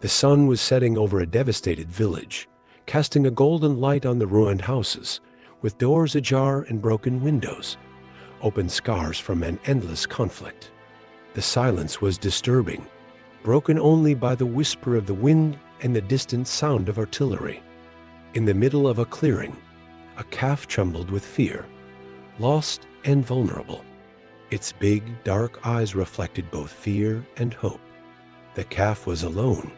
The sun was setting over a devastated village, casting a golden light on the ruined houses, with doors ajar and broken windows, open scars from an endless conflict. The silence was disturbing, broken only by the whisper of the wind and the distant sound of artillery. In the middle of a clearing, a calf trembled with fear, lost and vulnerable. Its big, dark eyes reflected both fear and hope. The calf was alone,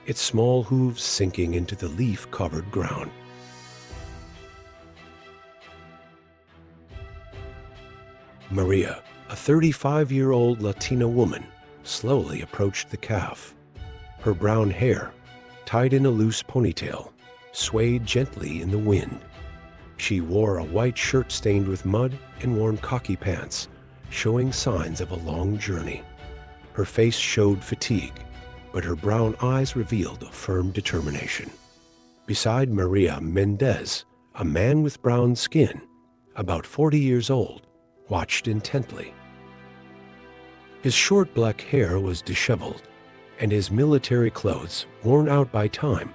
its small hooves sinking into the leaf-covered ground. Maria, a 35-year-old Latina woman, slowly approached the calf. Her brown hair, tied in a loose ponytail, swayed gently in the wind. She wore a white shirt stained with mud and worn khaki pants, showing signs of a long journey. Her face showed fatigue, but her brown eyes revealed a firm determination. Beside Maria, Mendez, a man with brown skin, about 40 years old, watched intently. His short black hair was disheveled, and his military clothes, worn out by time,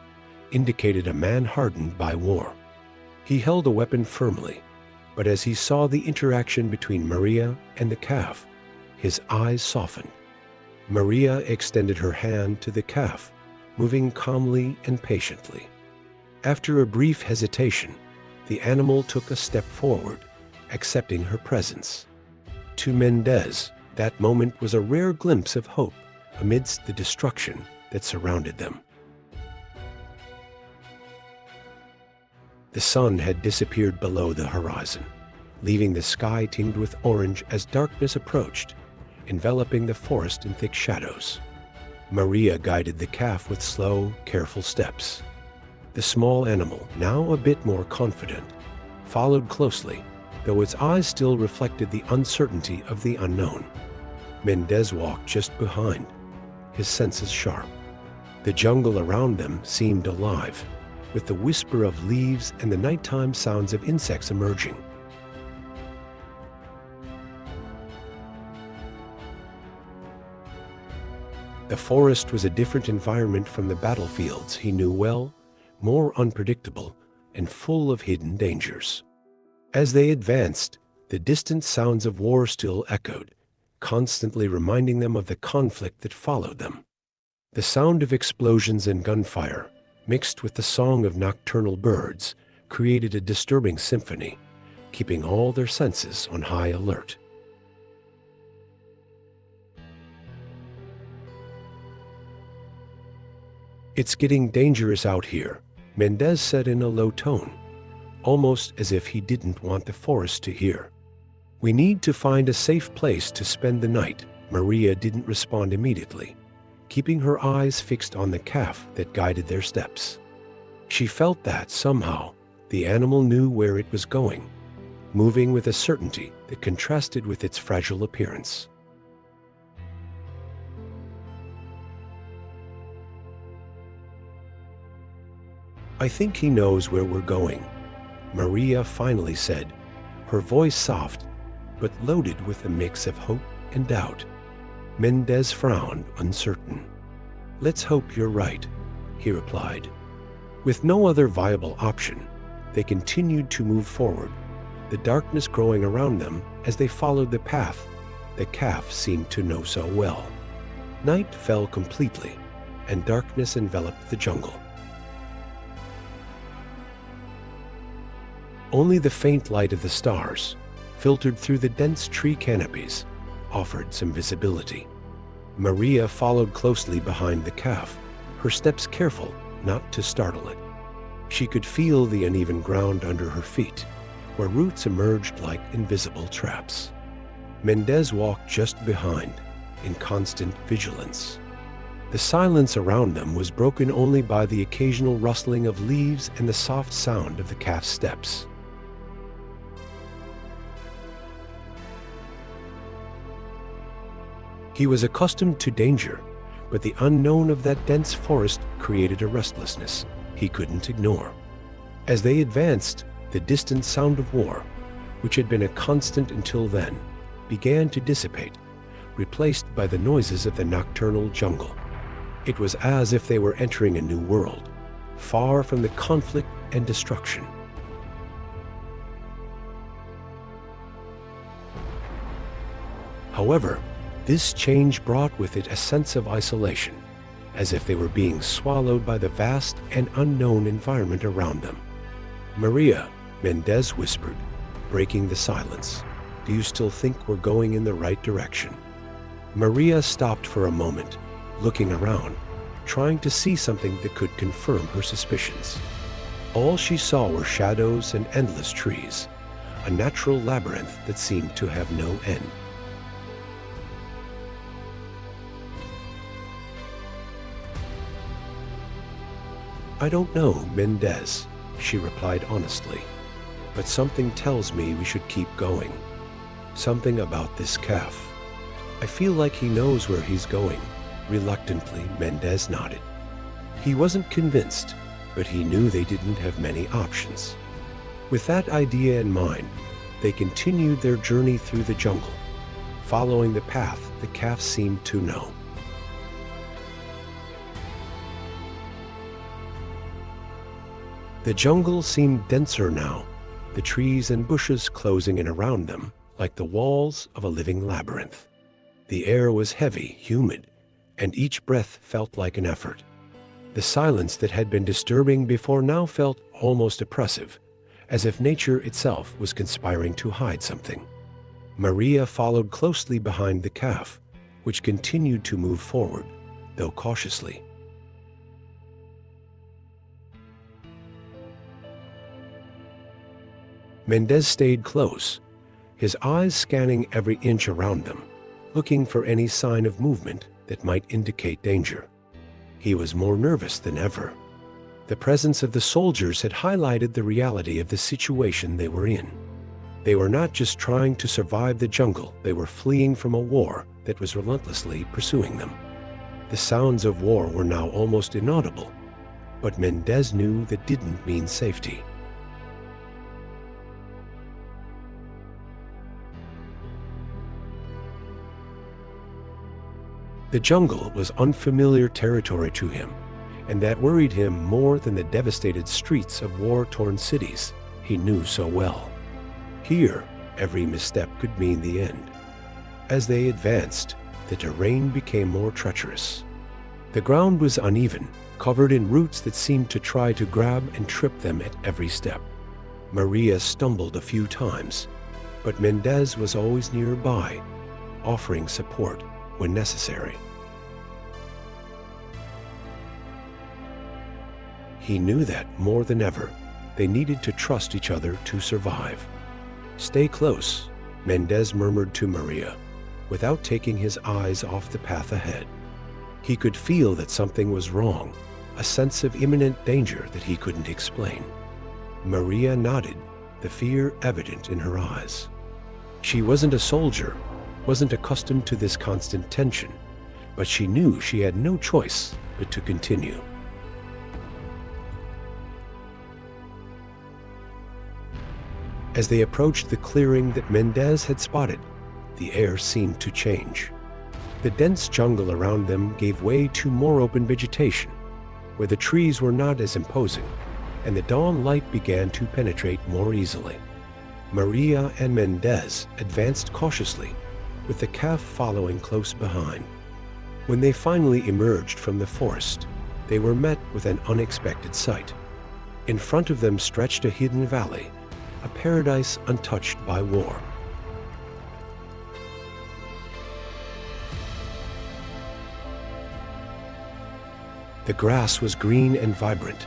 indicated a man hardened by war. He held a weapon firmly, but as he saw the interaction between Maria and the calf, his eyes softened. Maria extended her hand to the calf, moving calmly and patiently. After a brief hesitation, the animal took a step forward, accepting her presence. To Mendez, that moment was a rare glimpse of hope amidst the destruction that surrounded them. The sun had disappeared below the horizon, leaving the sky tinged with orange as darkness approached, enveloping the forest in thick shadows. Maria guided the calf with slow, careful steps. The small animal, now a bit more confident, followed closely, though its eyes still reflected the uncertainty of the unknown. Mendez walked just behind, his senses sharp. The jungle around them seemed alive, with the whisper of leaves and the nighttime sounds of insects emerging. The forest was a different environment from the battlefields he knew well, more unpredictable, and full of hidden dangers. As they advanced, the distant sounds of war still echoed, constantly reminding them of the conflict that followed them. The sound of explosions and gunfire, mixed with the song of nocturnal birds, created a disturbing symphony, keeping all their senses on high alert. "It's getting dangerous out here," Mendez said in a low tone, almost as if he didn't want the forest to hear. "We need to find a safe place to spend the night." Maria didn't respond immediately, keeping her eyes fixed on the calf that guided their steps. She felt that, somehow, the animal knew where it was going, moving with a certainty that contrasted with its fragile appearance. "I think he knows where we're going," Maria finally said, her voice soft, but loaded with a mix of hope and doubt. Mendez frowned, uncertain. "Let's hope you're right," he replied. With no other viable option, they continued to move forward, the darkness growing around them as they followed the path the calf seemed to know so well. Night fell completely, and darkness enveloped the jungle. Only the faint light of the stars, filtered through the dense tree canopies, offered some visibility. Maria followed closely behind the calf, her steps careful not to startle it. She could feel the uneven ground under her feet, where roots emerged like invisible traps. Mendez walked just behind, in constant vigilance. The silence around them was broken only by the occasional rustling of leaves and the soft sound of the calf's steps. He was accustomed to danger, but the unknown of that dense forest created a restlessness he couldn't ignore. As they advanced, the distant sound of war, which had been a constant until then, began to dissipate, replaced by the noises of the nocturnal jungle. It was as if they were entering a new world, far from the conflict and destruction. However, this change brought with it a sense of isolation, as if they were being swallowed by the vast and unknown environment around them. "Maria," Mendez whispered, breaking the silence, "do you still think we're going in the right direction?" Maria stopped for a moment, looking around, trying to see something that could confirm her suspicions. All she saw were shadows and endless trees, a natural labyrinth that seemed to have no end. "I don't know, Mendez," she replied honestly, "but something tells me we should keep going. Something about this calf. I feel like he knows where he's going." Reluctantly, Mendez nodded. He wasn't convinced, but he knew they didn't have many options. With that idea in mind, they continued their journey through the jungle, following the path the calf seemed to know. The jungle seemed denser now, the trees and bushes closing in around them like the walls of a living labyrinth. The air was heavy, humid, and each breath felt like an effort. The silence that had been disturbing before now felt almost oppressive, as if nature itself was conspiring to hide something. Maria followed closely behind the calf, which continued to move forward, though cautiously. Mendez stayed close, his eyes scanning every inch around them, looking for any sign of movement that might indicate danger. He was more nervous than ever. The presence of the soldiers had highlighted the reality of the situation they were in. They were not just trying to survive the jungle, they were fleeing from a war that was relentlessly pursuing them. The sounds of war were now almost inaudible, but Mendez knew that didn't mean safety. The jungle was unfamiliar territory to him, and that worried him more than the devastated streets of war-torn cities he knew so well. Here, every misstep could mean the end. As they advanced, the terrain became more treacherous. The ground was uneven, covered in roots that seemed to try to grab and trip them at every step. Maria stumbled a few times, but Mendez was always nearby, offering support when necessary. He knew that, more than ever, they needed to trust each other to survive. "Stay close," Mendez murmured to Maria, without taking his eyes off the path ahead. He could feel that something was wrong, a sense of imminent danger that he couldn't explain. Maria nodded, the fear evident in her eyes. She wasn't a soldier, wasn't accustomed to this constant tension, but she knew she had no choice but to continue. As they approached the clearing that Mendez had spotted, the air seemed to change. The dense jungle around them gave way to more open vegetation, where the trees were not as imposing, and the dawn light began to penetrate more easily. Maria and Mendez advanced cautiously, with the calf following close behind. When they finally emerged from the forest, they were met with an unexpected sight. In front of them stretched a hidden valley, a paradise untouched by war. The grass was green and vibrant,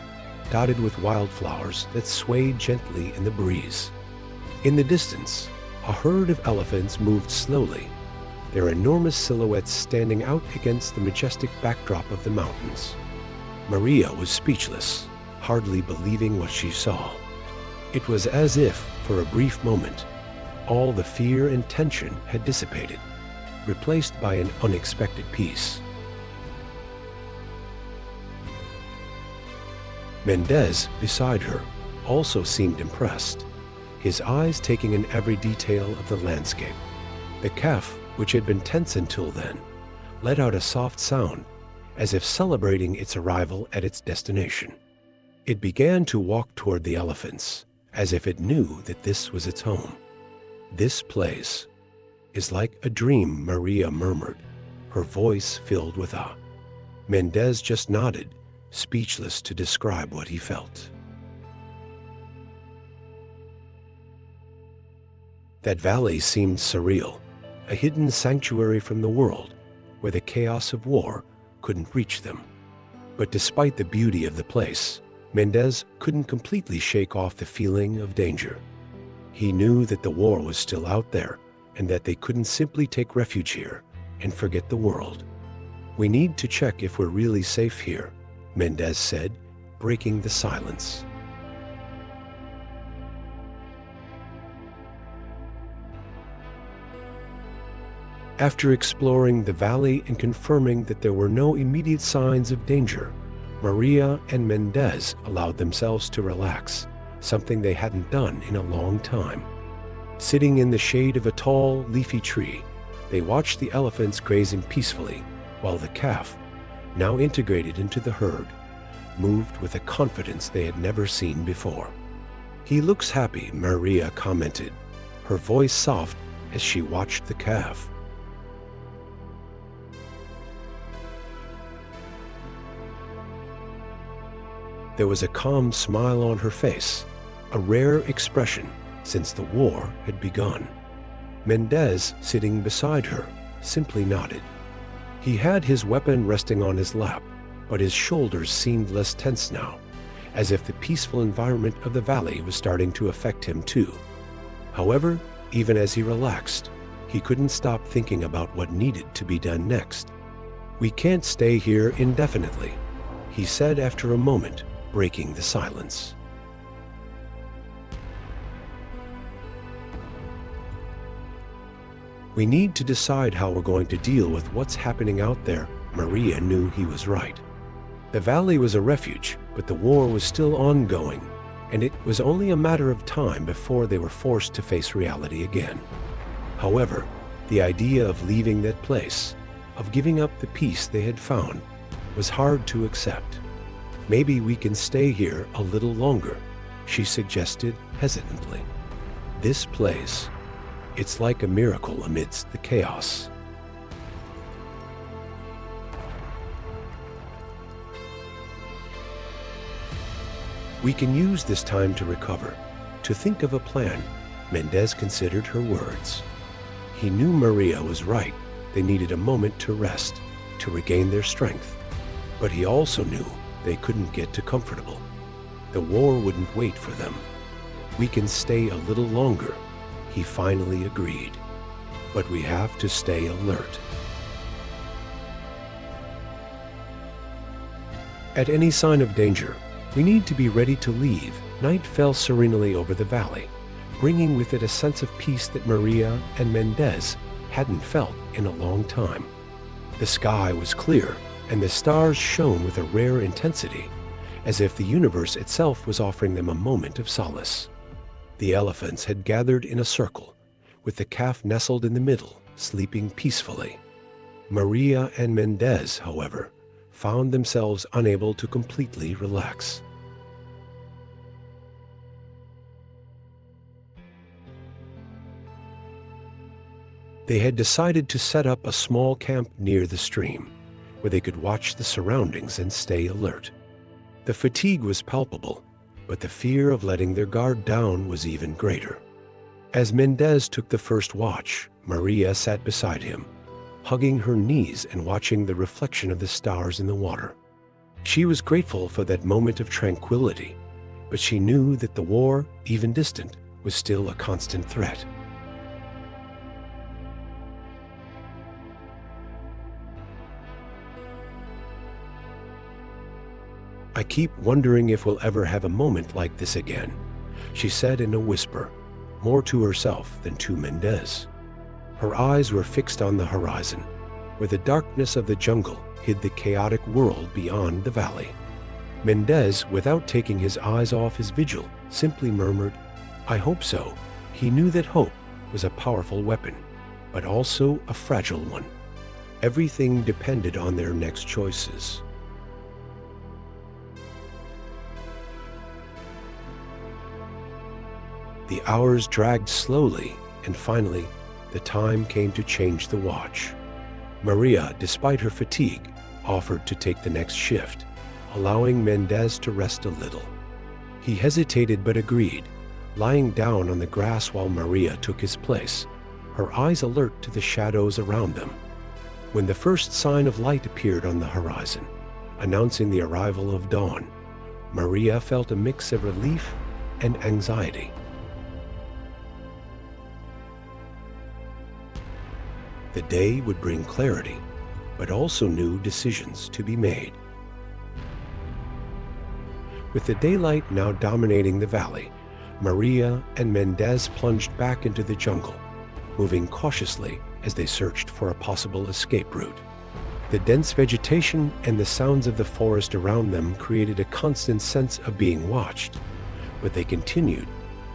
dotted with wildflowers that swayed gently in the breeze. In the distance, a herd of elephants moved slowly, their enormous silhouettes standing out against the majestic backdrop of the mountains. Maria was speechless, hardly believing what she saw. It was as if, for a brief moment, all the fear and tension had dissipated, replaced by an unexpected peace. Mendez, beside her, also seemed impressed, his eyes taking in every detail of the landscape. The calf, which had been tense until then, let out a soft sound, as if celebrating its arrival at its destination. It began to walk toward the elephants, as if it knew that this was its home. "This place is like a dream," Maria murmured, her voice filled with awe. Mendez just nodded, speechless to describe what he felt. That valley seemed surreal, a hidden sanctuary from the world, where the chaos of war couldn't reach them. But despite the beauty of the place, Mendez couldn't completely shake off the feeling of danger. He knew that the war was still out there, and that they couldn't simply take refuge here and forget the world. "We need to check if we're really safe here," Mendez said, breaking the silence. After exploring the valley and confirming that there were no immediate signs of danger, Maria and Mendez allowed themselves to relax, something they hadn't done in a long time. Sitting in the shade of a tall, leafy tree, they watched the elephants grazing peacefully, while the calf, now integrated into the herd, moved with a confidence they had never seen before. "He looks happy," Maria commented, her voice soft as she watched the calf. There was a calm smile on her face, a rare expression since the war had begun. Mendez, sitting beside her, simply nodded. He had his weapon resting on his lap, but his shoulders seemed less tense now, as if the peaceful environment of the valley was starting to affect him too. However, even as he relaxed, he couldn't stop thinking about what needed to be done next. "We can't stay here indefinitely," he said after a moment, breaking the silence. "We need to decide how we're going to deal with what's happening out there." Maria knew he was right. The valley was a refuge, but the war was still ongoing, and it was only a matter of time before they were forced to face reality again. However, the idea of leaving that place, of giving up the peace they had found, was hard to accept. "Maybe we can stay here a little longer," she suggested hesitantly. "This place, it's like a miracle amidst the chaos." "We can use this time to recover, to think of a plan," Mendez considered her words. He knew Maria was right. They needed a moment to rest, to regain their strength. But he also knew they couldn't get too comfortable. The war wouldn't wait for them. "We can stay a little longer," he finally agreed. "But we have to stay alert." At any sign of danger, we need to be ready to leave. Night fell serenely over the valley, bringing with it a sense of peace that Maria and Mendez hadn't felt in a long time. The sky was clear, and the stars shone with a rare intensity, as if the universe itself was offering them a moment of solace. The elephants had gathered in a circle, with the calf nestled in the middle, sleeping peacefully. Maria and Mendez, however, found themselves unable to completely relax. They had decided to set up a small camp near the stream, where they could watch the surroundings and stay alert. The fatigue was palpable, but the fear of letting their guard down was even greater. As Mendez took the first watch, Maria sat beside him, hugging her knees and watching the reflection of the stars in the water. She was grateful for that moment of tranquility, but she knew that the war, even distant, was still a constant threat. "I keep wondering if we'll ever have a moment like this again," she said in a whisper, more to herself than to Mendez. Her eyes were fixed on the horizon, where the darkness of the jungle hid the chaotic world beyond the valley. Mendez, without taking his eyes off his vigil, simply murmured, "I hope so." He knew that hope was a powerful weapon, but also a fragile one. Everything depended on their next choices. The hours dragged slowly, and finally, the time came to change the watch. Maria, despite her fatigue, offered to take the next shift, allowing Mendez to rest a little. He hesitated but agreed, lying down on the grass while Maria took his place, her eyes alert to the shadows around them. When the first sign of light appeared on the horizon, announcing the arrival of dawn, Maria felt a mix of relief and anxiety. The day would bring clarity, but also new decisions to be made. With the daylight now dominating the valley, Maria and Mendez plunged back into the jungle, moving cautiously as they searched for a possible escape route. The dense vegetation and the sounds of the forest around them created a constant sense of being watched, but they continued,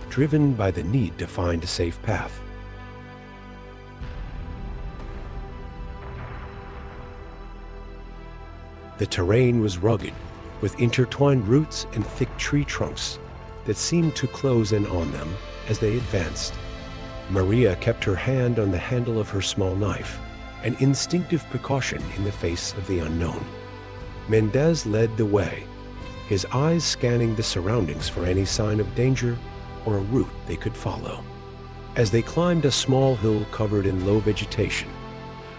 driven by the need to find a safe path. The terrain was rugged, with intertwined roots and thick tree trunks that seemed to close in on them as they advanced. Maria kept her hand on the handle of her small knife, an instinctive precaution in the face of the unknown. Mendez led the way, his eyes scanning the surroundings for any sign of danger or a route they could follow. As they climbed a small hill covered in low vegetation,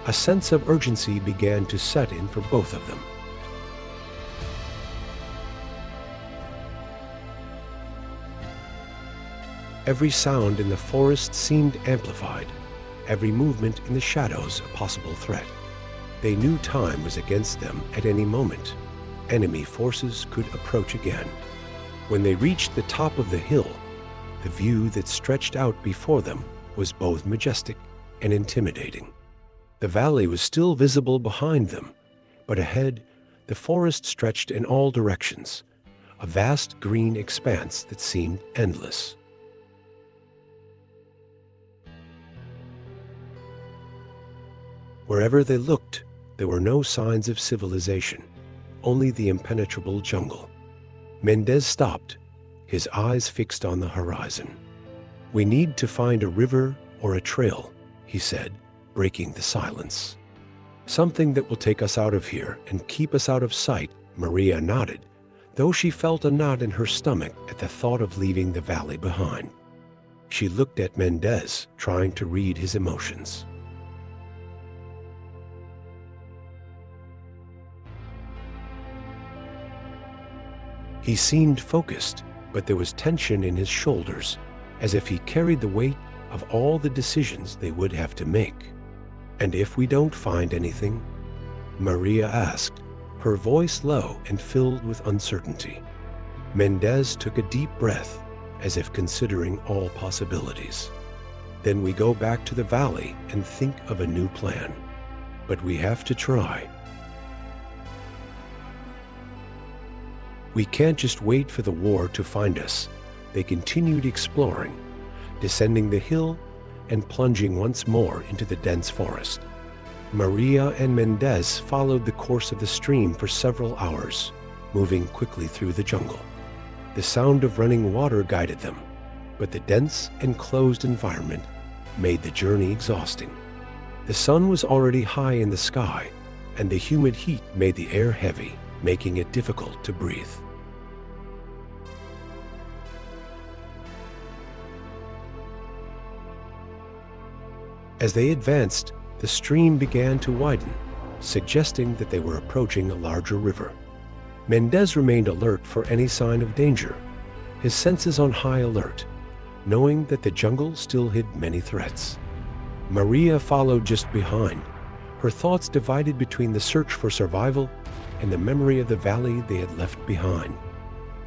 a sense of urgency began to set in for both of them. Every sound in the forest seemed amplified, every movement in the shadows a possible threat. They knew time was against them at any moment. Enemy forces could approach again. When they reached the top of the hill, the view that stretched out before them was both majestic and intimidating. The valley was still visible behind them, but ahead, the forest stretched in all directions, a vast green expanse that seemed endless. Wherever they looked, there were no signs of civilization, only the impenetrable jungle. Mendez stopped, his eyes fixed on the horizon. "We need to find a river or a trail," he said, breaking the silence. "Something that will take us out of here and keep us out of sight." Maria nodded, though she felt a knot in her stomach at the thought of leaving the valley behind. She looked at Mendez, trying to read his emotions. He seemed focused, but there was tension in his shoulders, as if he carried the weight of all the decisions they would have to make. "And if we don't find anything?" Maria asked, her voice low and filled with uncertainty. Mendez took a deep breath, as if considering all possibilities. "Then we go back to the valley and think of a new plan. But we have to try. We can't just wait for the war to find us." They continued exploring, descending the hill and plunging once more into the dense forest. Maria and Mendez followed the course of the stream for several hours, moving quickly through the jungle. The sound of running water guided them, but the dense, enclosed environment made the journey exhausting. The sun was already high in the sky, and the humid heat made the air heavy, making it difficult to breathe. As they advanced, the stream began to widen, suggesting that they were approaching a larger river. Mendez remained alert for any sign of danger, his senses on high alert, knowing that the jungle still hid many threats. Maria followed just behind, her thoughts divided between the search for survival and the memory of the valley they had left behind.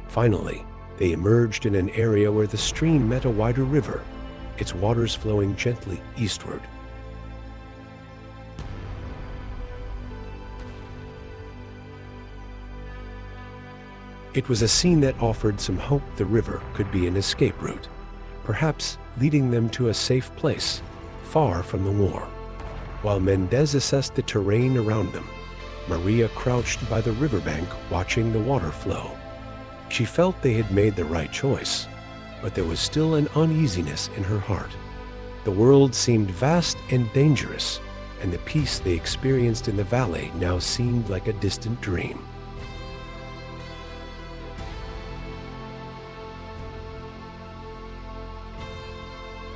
Finally, they emerged in an area where the stream met a wider river, its waters flowing gently eastward. It was a scene that offered some hope the river could be an escape route, perhaps leading them to a safe place, far from the war. While Mendez assessed the terrain around them, Maria crouched by the riverbank watching the water flow. She felt they had made the right choice, but there was still an uneasiness in her heart. The world seemed vast and dangerous, and the peace they experienced in the valley now seemed like a distant dream.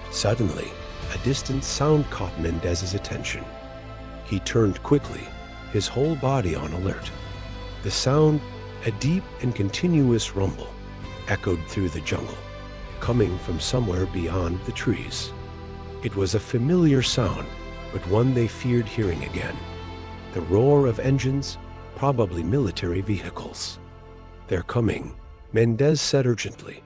Suddenly, a distant sound caught Mendez's attention. He turned quickly, his whole body on alert. The sound, a deep and continuous rumble, echoed through the jungle, coming from somewhere beyond the trees. It was a familiar sound, but one they feared hearing again. The roar of engines, probably military vehicles. "They're coming," Mendez said urgently,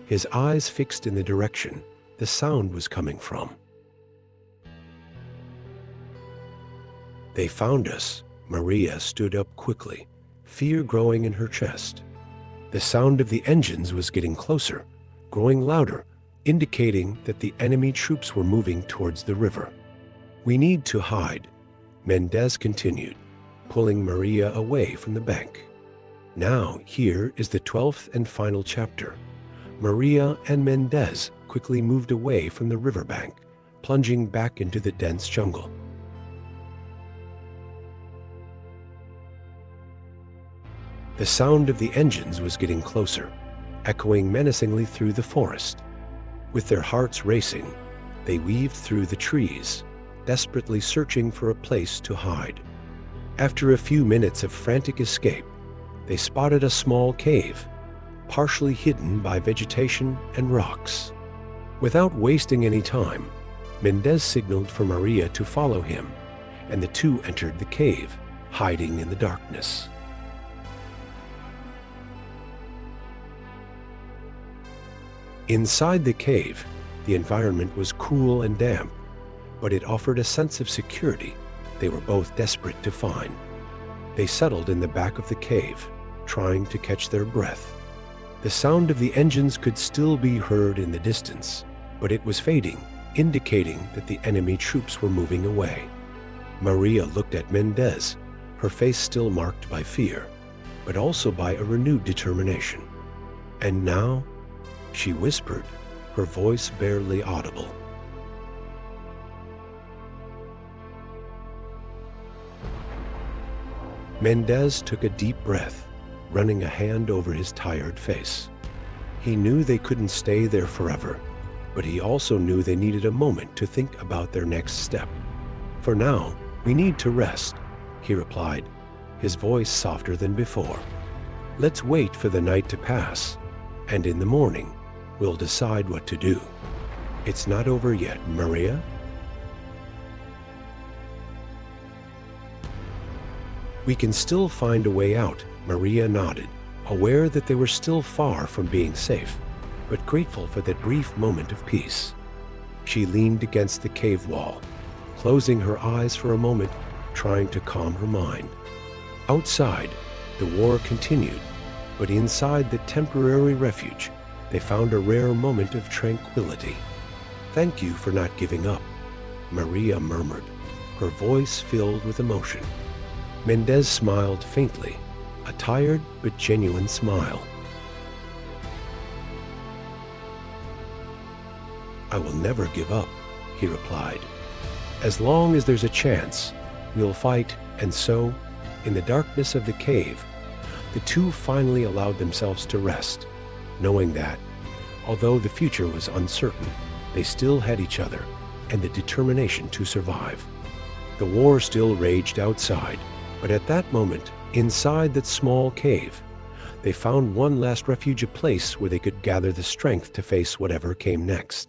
his eyes fixed in the direction the sound was coming from. "They found us." Maria stood up quickly, fear growing in her chest. The sound of the engines was getting closer, growing louder, indicating that the enemy troops were moving towards the river. "We need to hide," Mendez continued, pulling Maria away from the bank. Now, here is the 12th and final chapter. Maria and Mendez quickly moved away from the riverbank, plunging back into the dense jungle. The sound of the engines was getting closer, echoing menacingly through the forest. With their hearts racing, they weaved through the trees, desperately searching for a place to hide. After a few minutes of frantic escape, they spotted a small cave, partially hidden by vegetation and rocks. Without wasting any time, Mendez signaled for Maria to follow him, and the two entered the cave, hiding in the darkness. Inside the cave, the environment was cool and damp, but it offered a sense of security they were both desperate to find. They settled in the back of the cave, trying to catch their breath. The sound of the engines could still be heard in the distance, but it was fading, indicating that the enemy troops were moving away. Maria looked at Mendez, her face still marked by fear, but also by a renewed determination. "And now?" she whispered, her voice barely audible. Mendez took a deep breath, running a hand over his tired face. He knew they couldn't stay there forever, but he also knew they needed a moment to think about their next step. "For now, we need to rest," he replied, his voice softer than before. "Let's wait for the night to pass, and in the morning, we'll decide what to do. It's not over yet, Maria." "We can still find a way out," Maria nodded, aware that they were still far from being safe, but grateful for that brief moment of peace. She leaned against the cave wall, closing her eyes for a moment, trying to calm her mind. Outside, the war continued, but inside the temporary refuge, they found a rare moment of tranquility. "Thank you for not giving up," Maria murmured, her voice filled with emotion. Mendez smiled faintly, a tired but genuine smile. "I will never give up," he replied. "As long as there's a chance, we'll fight." And so, in the darkness of the cave, the two finally allowed themselves to rest, knowing that, although the future was uncertain, they still had each other and the determination to survive. The war still raged outside, but at that moment, inside that small cave, they found one last refuge, a place where they could gather the strength to face whatever came next.